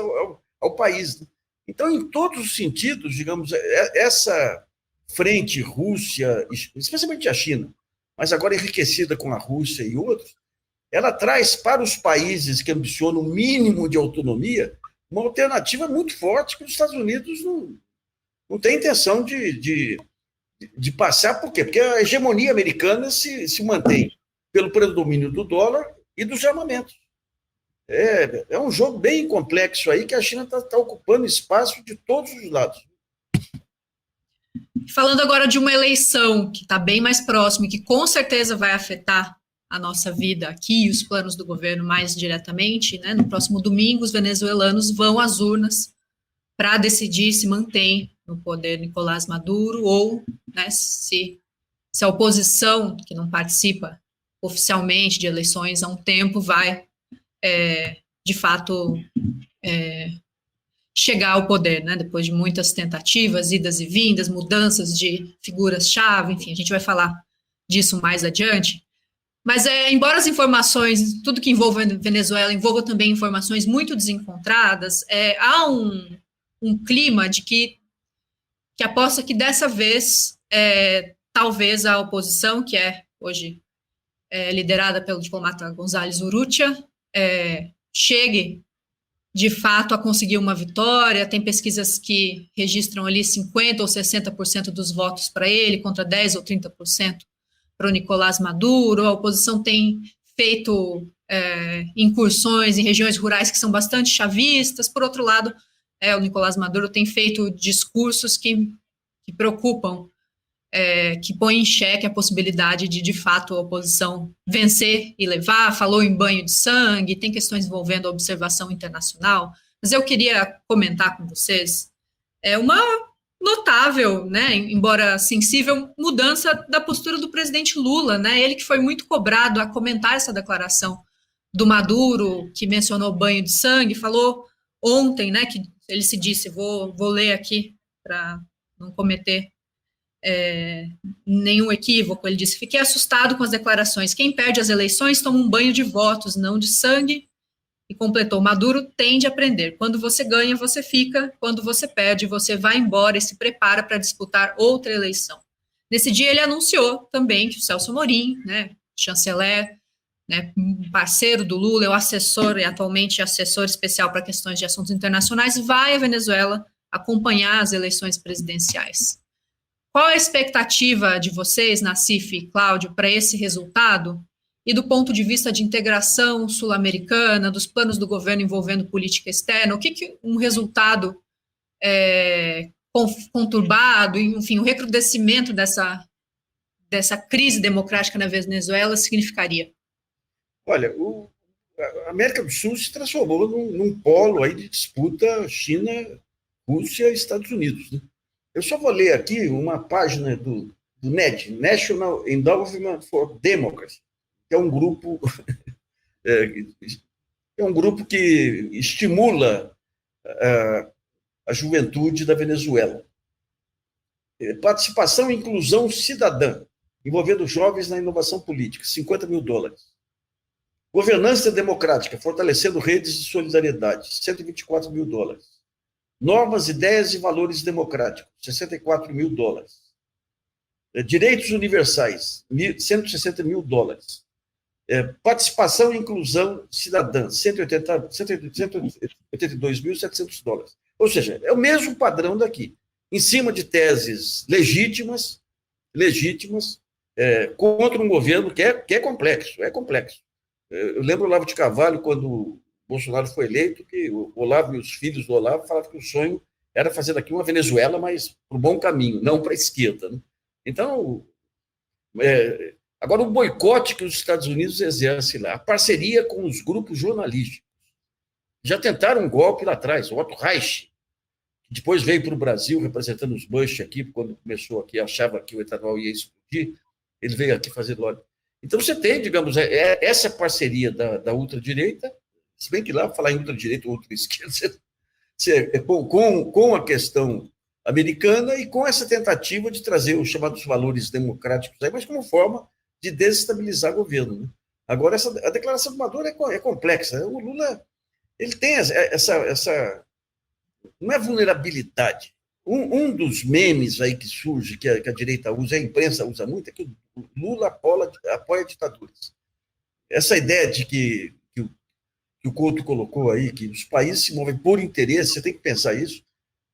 ao país. Então, em todos os sentidos, digamos, essa frente Rússia, especialmente a China, mas agora enriquecida com a Rússia e outros, ela traz para os países que ambicionam o mínimo de autonomia uma alternativa muito forte que os Estados Unidos não têm intenção de passar. Por quê? Porque a hegemonia americana se mantém pelo predomínio do dólar e dos armamentos. É um jogo bem complexo aí, que a China está ocupando espaço de todos os lados. Falando agora de uma eleição que está bem mais próxima e que com certeza vai afetar a nossa vida aqui e os planos do governo mais diretamente, né? No próximo domingo, os venezuelanos vão às urnas para decidir se mantém no poder Nicolás Maduro ou, né, se a oposição, que não participa oficialmente de eleições há um tempo, vai, de fato, chegar ao poder, né, depois de muitas tentativas, idas e vindas, mudanças de figuras-chave, enfim, a gente vai falar disso mais adiante. Mas, embora as informações, tudo que envolve a Venezuela, envolva também informações muito desencontradas, há um clima de que aposta que dessa vez, talvez a oposição, que é hoje liderada pelo diplomata González Urrutia, chegue de fato a conseguir uma vitória. Tem pesquisas que registram ali 50% ou 60% dos votos para ele, contra 10% ou 30% para o Nicolás Maduro. A oposição tem feito incursões em regiões rurais que são bastante chavistas. Por outro lado, o Nicolás Maduro tem feito discursos que preocupam, que põem em xeque a possibilidade de fato, a oposição vencer e levar. Falou em banho de sangue, tem questões envolvendo a observação internacional, mas eu queria comentar com vocês uma notável, né, embora sensível, mudança da postura do presidente Lula, né, ele que foi muito cobrado a comentar essa declaração do Maduro, que mencionou banho de sangue, falou ontem, né, que ele se disse, vou ler aqui para não cometer nenhum equívoco, ele disse: fiquei assustado com as declarações, quem perde as eleições toma um banho de votos, não de sangue, e completou: Maduro tende a aprender, quando você ganha, você fica, quando você perde, você vai embora e se prepara para disputar outra eleição. Nesse dia ele anunciou também que o Celso Amorim, né, chanceler, né, parceiro do Lula, é o assessor, e atualmente assessor especial para questões de assuntos internacionais, vai à Venezuela acompanhar as eleições presidenciais. Qual a expectativa de vocês, Nassif e Cláudio, para esse resultado? E do ponto de vista de integração sul-americana, dos planos do governo envolvendo política externa, o que um resultado conturbado, enfim, o recrudescimento dessa crise democrática na Venezuela significaria? Olha, a América do Sul se transformou num polo aí de disputa China, Rússia e Estados Unidos, né? Eu só vou ler aqui uma página do NED, National Endowment for Democracy, que é um grupo que estimula a juventude da Venezuela. Participação e inclusão cidadã, envolvendo jovens na inovação política, $50 mil. Governança democrática, fortalecendo redes de solidariedade, $124 mil. Normas, ideias e valores democráticos, $64 mil. Direitos universais, $160 mil. Participação e inclusão cidadã, $182.700. Ou seja, é o mesmo padrão daqui, em cima de teses legítimas, contra um governo que é complexo, Eu lembro o Olavo de Carvalho, quando Bolsonaro foi eleito, que o Olavo e os filhos do Olavo falavam que o sonho era fazer daqui uma Venezuela, mas para o bom caminho, não para a esquerda, né? Então, agora o boicote que os Estados Unidos exercem lá, a parceria com os grupos jornalísticos. Já tentaram um golpe lá atrás, o Otto Reich, que depois veio para o Brasil representando os Bush aqui, quando começou aqui, achava que o etanol ia explodir, ele veio aqui fazer lobby. Então você tem, digamos, essa parceria da ultradireita, se bem que lá falar em ultradireita ou ultraesquerda, com a questão americana e com essa tentativa de trazer os chamados valores democráticos, aí, mas como forma de desestabilizar o governo, né? Agora, a declaração do Maduro é complexa. O Lula ele tem essa não é vulnerabilidade. Um dos memes aí que surge, que a direita usa, a imprensa usa muito, é que o Lula apoia ditaduras. essa ideia de que o Couto colocou aí, que os países se movem por interesse, você tem que pensar isso.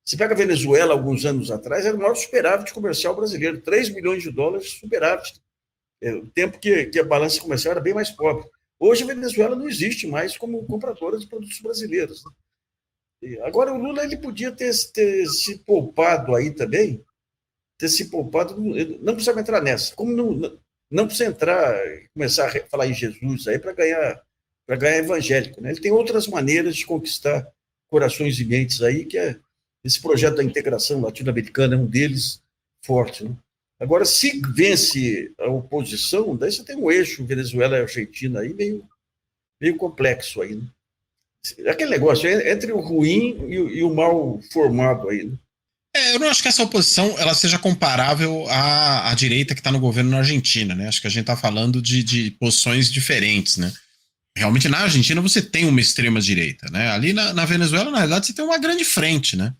Você pega a Venezuela, alguns anos atrás, era o maior superávit comercial brasileiro, 3 milhões de dólares superávit. O tempo que a balança comercial era bem mais pobre. Hoje a Venezuela não existe mais como compradora de produtos brasileiros. Agora, o Lula ele podia ter se poupado aí também, não precisa entrar nessa. Como não precisa começar a falar em Jesus aí para ganhar evangélico, né? Ele tem outras maneiras de conquistar corações e mentes aí, que é esse projeto da integração latino-americana, é um deles forte, né? Agora, se vence a oposição, daí você tem um eixo Venezuela e Argentina aí meio complexo aí, né? Aquele negócio entre o ruim e o mal formado aí, né? Eu não acho que essa oposição ela seja comparável à direita que está no governo na Argentina, né? Acho que a gente está falando de posições diferentes, né? Realmente, na Argentina, você tem uma extrema-direita, né? Ali na Venezuela, na realidade, você tem uma grande frente, né?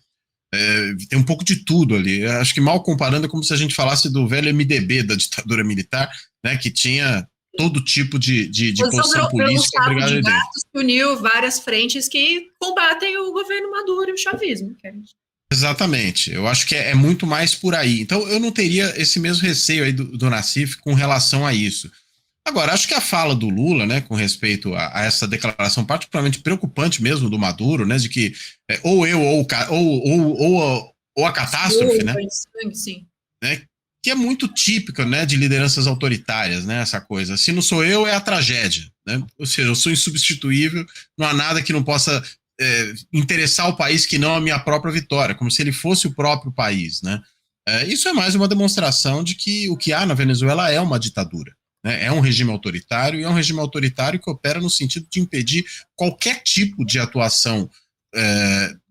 Tem um pouco de tudo ali. Acho que mal comparando é como se a gente falasse do velho MDB da ditadura militar, né? Que tinha todo tipo de posição política. De gatos que uniu várias frentes que combatem o governo Maduro e o chavismo. Exatamente. Eu acho que é muito mais por aí. Então, eu não teria esse mesmo receio aí do Nassif com relação a isso. Agora, acho que a fala do Lula, né, com respeito a essa declaração particularmente preocupante mesmo do Maduro, né, de que ou a catástrofe, né, sim. Né, que é muito típica, né, de lideranças autoritárias, né, essa coisa. Se não sou eu, é a tragédia, né? Ou seja, eu sou insubstituível, não há nada que não possa interessar o país que não a minha própria vitória, como se ele fosse o próprio país, né? Isso é mais uma demonstração de que o que há na Venezuela é uma ditadura. É um regime autoritário, e é um regime autoritário que opera no sentido de impedir qualquer tipo de atuação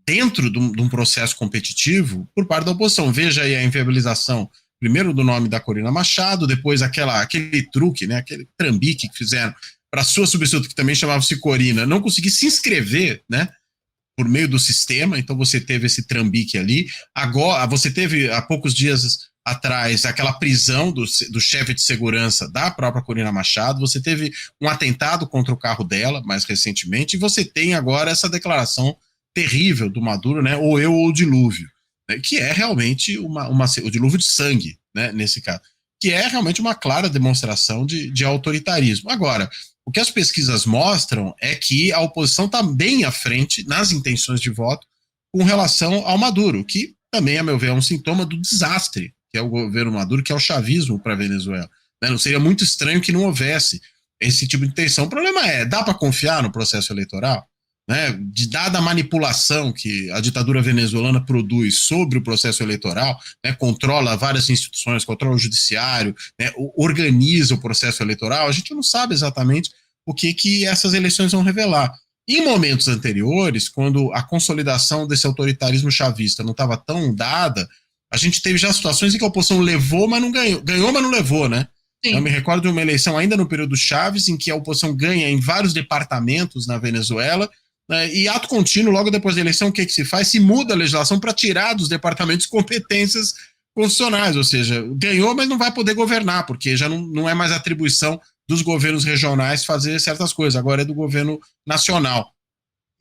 dentro de um processo competitivo por parte da oposição. Veja aí a inviabilização, primeiro do nome da Corina Machado, depois aquele truque, né, aquele trambique que fizeram para sua substituta, que também chamava-se Corina, não conseguir se inscrever, né, por meio do sistema. Então você teve esse trambique ali. Agora, você teve há poucos dias atrás aquela prisão do chefe de segurança da própria Corina Machado, você teve um atentado contra o carro dela, mais recentemente, e você tem agora essa declaração terrível do Maduro, né, ou eu ou o dilúvio, né, que é realmente o dilúvio de sangue, né, nesse caso, que é realmente uma clara demonstração de autoritarismo. Agora, o que as pesquisas mostram é que a oposição está bem à frente nas intenções de voto com relação ao Maduro, que também, a meu ver, é um sintoma do desastre que é o governo Maduro, que é o chavismo para a Venezuela. Né? Não seria muito estranho que não houvesse esse tipo de intenção. O problema dá para confiar no processo eleitoral? Né? Dada a manipulação que a ditadura venezuelana produz sobre o processo eleitoral, né? Controla várias instituições, controla o judiciário, né? Organiza o processo eleitoral, a gente não sabe exatamente o que essas eleições vão revelar. Em momentos anteriores, quando a consolidação desse autoritarismo chavista não estava tão dada, a gente teve já situações em que a oposição levou, mas não ganhou. Ganhou, mas não levou, né? Sim. Eu me recordo de uma eleição ainda no período Chaves, em que a oposição ganha em vários departamentos na Venezuela, né, e ato contínuo, logo depois da eleição, o que se faz? Se muda a legislação para tirar dos departamentos competências constitucionais, ou seja, ganhou, mas não vai poder governar, porque já não é mais atribuição dos governos regionais fazer certas coisas, agora é do governo nacional.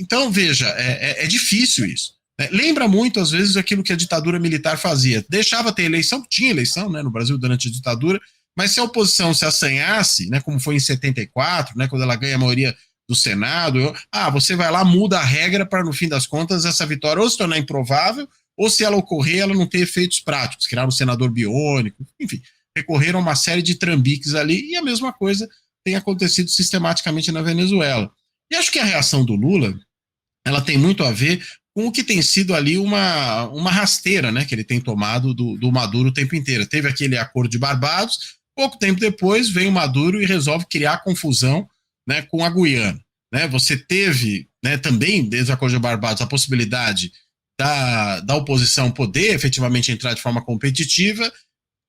Então, veja, é difícil isso. Lembra muito, às vezes, aquilo que a ditadura militar fazia. Deixava ter eleição, tinha eleição, né, no Brasil durante a ditadura, mas se a oposição se assanhasse, né, como foi em 74, né, quando ela ganha a maioria do Senado, você vai lá, muda a regra para, no fim das contas, essa vitória ou se tornar improvável, ou se ela ocorrer, ela não ter efeitos práticos, criar um senador biônico, enfim, recorreram a uma série de trambiques ali, e a mesma coisa tem acontecido sistematicamente na Venezuela. E acho que a reação do Lula, ela tem muito a ver com o que tem sido ali uma rasteira, né, que ele tem tomado do Maduro o tempo inteiro. Teve aquele acordo de Barbados, pouco tempo depois vem o Maduro e resolve criar confusão, né, com a Guiana. Né? Você teve, né, também, desde o acordo de Barbados, a possibilidade da oposição poder efetivamente entrar de forma competitiva,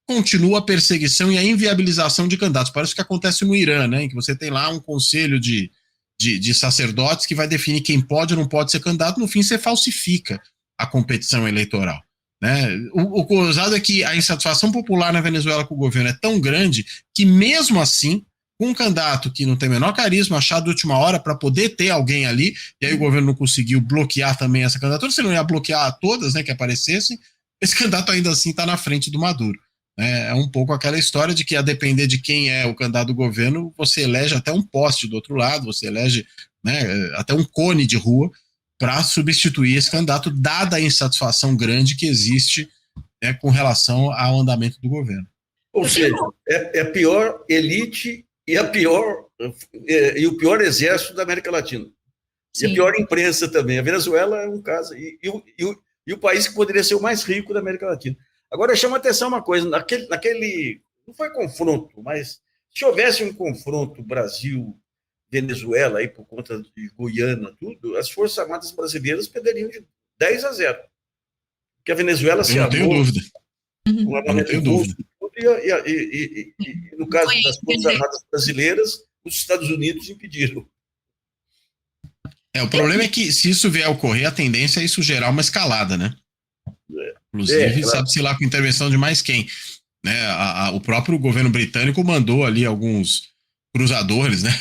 continua a perseguição e a inviabilização de candidatos. Parece que acontece no Irã, né, em que você tem lá um conselho de sacerdotes que vai definir quem pode ou não pode ser candidato, no fim você falsifica a competição eleitoral. Né? O gozado é que a insatisfação popular na Venezuela com o governo é tão grande que, mesmo assim, com um candidato que não tem o menor carisma, achado de última hora para poder ter alguém ali, e aí o governo não conseguiu bloquear também essa candidatura, se não ia bloquear todas, né, que aparecessem, esse candidato ainda assim está na frente do Maduro. É um pouco aquela história de que, a depender de quem é o candidato do governo, você elege até um poste do outro lado, você elege, né, até um cone de rua para substituir esse candidato, dada a insatisfação grande que existe, né, com relação ao andamento do governo. Ou seja, é a pior elite e o pior exército da América Latina. Sim. E a pior imprensa também. A Venezuela é um caso. E o país que poderia ser o mais rico da América Latina. Agora, chama a atenção uma coisa. Naquele não foi confronto, mas se houvesse um confronto Brasil-Venezuela, aí por conta de Guiana, tudo, as Forças Armadas brasileiras perderiam de 10-0. Porque a Venezuela se armou. Não tenho dúvida. Não tenho dúvida. E no caso das Forças Armadas brasileiras, os Estados Unidos impediram. O problema é que, se isso vier a ocorrer, a tendência é isso gerar uma escalada, né? Inclusive, sabe-se lá com intervenção de mais quem. Né? O próprio governo britânico mandou ali alguns cruzadores, né,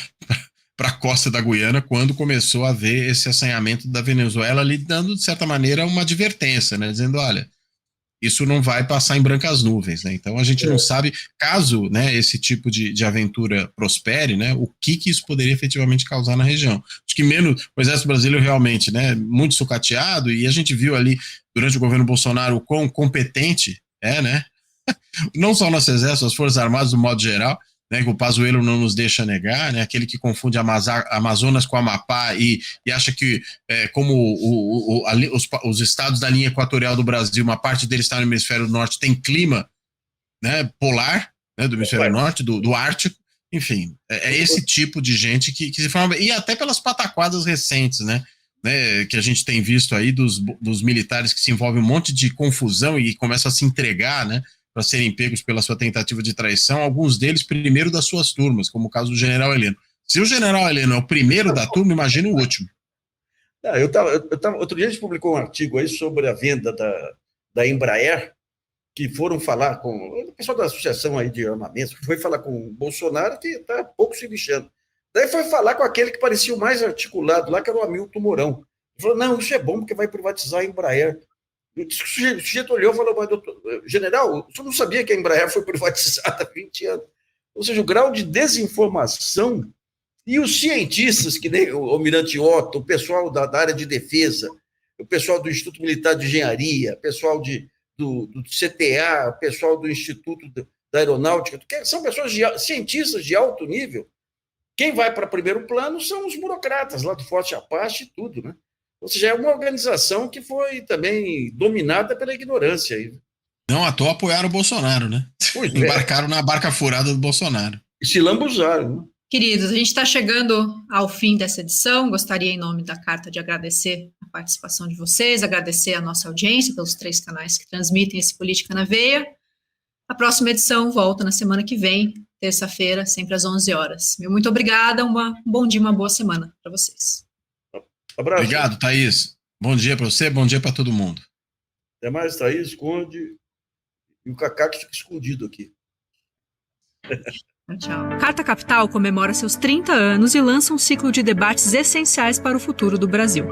para a costa da Guiana quando começou a ver esse assanhamento da Venezuela ali, dando, de certa maneira, uma advertência, né, dizendo, olha, isso não vai passar em brancas nuvens, né? Então a gente não sabe, caso, né, esse tipo de aventura prospere, né, o que isso poderia efetivamente causar na região. Acho que menos o exército brasileiro realmente, né, muito sucateado, e a gente viu ali durante o governo Bolsonaro o quão competente né, não só o nosso exército, as Forças Armadas do modo geral, né, que o Pazuello não nos deixa negar, né, aquele que confunde Amazonas com Amapá e acha que, como os estados da linha equatorial do Brasil, uma parte deles está no hemisfério norte, tem clima, né, polar, né, do hemisfério norte, do Ártico, enfim, é esse tipo de gente que se forma, e até pelas pataquadas recentes, né, que a gente tem visto aí dos militares que se envolvem em um monte de confusão e começam a se entregar, né, para serem pegos pela sua tentativa de traição, alguns deles primeiro das suas turmas, como o caso do general Heleno. Se o general Heleno é o primeiro da turma, imagina o último. Outro dia a gente publicou um artigo aí sobre a venda da Embraer, que foram falar com o pessoal da Associação aí de Armamentos, que foi falar com o Bolsonaro, que está pouco se lixando. Daí foi falar com aquele que parecia o mais articulado lá, que era o Hamilton Mourão. Ele falou, não, isso é bom, porque vai privatizar a Embraer. O sujeito olhou e falou, mas, doutor, general, o senhor não sabia que a Embraer foi privatizada há 20 anos? Ou seja, o grau de desinformação, e os cientistas, que nem o almirante Otto, o pessoal da área de defesa, o pessoal do Instituto Militar de Engenharia, o pessoal do CTA, o pessoal do Instituto da Aeronáutica, são pessoas cientistas de alto nível. Quem vai para primeiro plano são os burocratas lá do Forte Apache e tudo, né? Ou seja, é uma organização que foi também dominada pela ignorância. Não à toa apoiaram o Bolsonaro, né? Embarcaram na barca furada do Bolsonaro. E se lambuzaram, né? Queridos, a gente está chegando ao fim dessa edição. Gostaria, em nome da Carta, de agradecer a participação de vocês, agradecer a nossa audiência pelos 3 canais que transmitem esse Política na Veia. A próxima edição volta na semana que vem, terça-feira, sempre às 11 horas. Meu muito obrigada, um bom dia, uma boa semana para vocês. Abraço. Obrigado, Thaís. Bom dia para você, bom dia para todo mundo. Até mais, Thaís, Conde e o Cacá que fica escondido aqui. Tchau. Carta Capital comemora seus 30 anos e lança um ciclo de debates essenciais para o futuro do Brasil.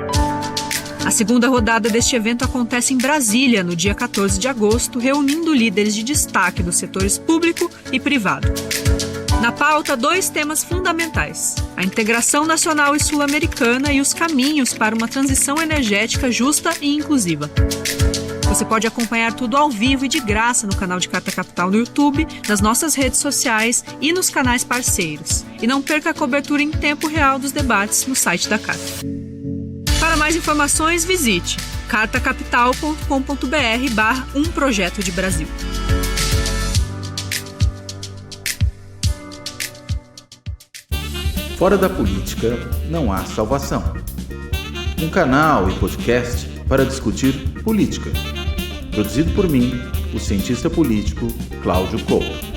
A segunda rodada deste evento acontece em Brasília, no dia 14 de agosto, reunindo líderes de destaque dos setores público e privado. Na pauta, 2 temas fundamentais: a integração nacional e sul-americana e os caminhos para uma transição energética justa e inclusiva. Você pode acompanhar tudo ao vivo e de graça no canal de Carta Capital no YouTube, nas nossas redes sociais e nos canais parceiros. E não perca a cobertura em tempo real dos debates no site da Carta. Para mais informações, visite cartacapital.com.br/Um Projeto de Brasil. Fora da política não há salvação. Um canal e podcast para discutir política. Produzido por mim, o cientista político Cláudio Couto.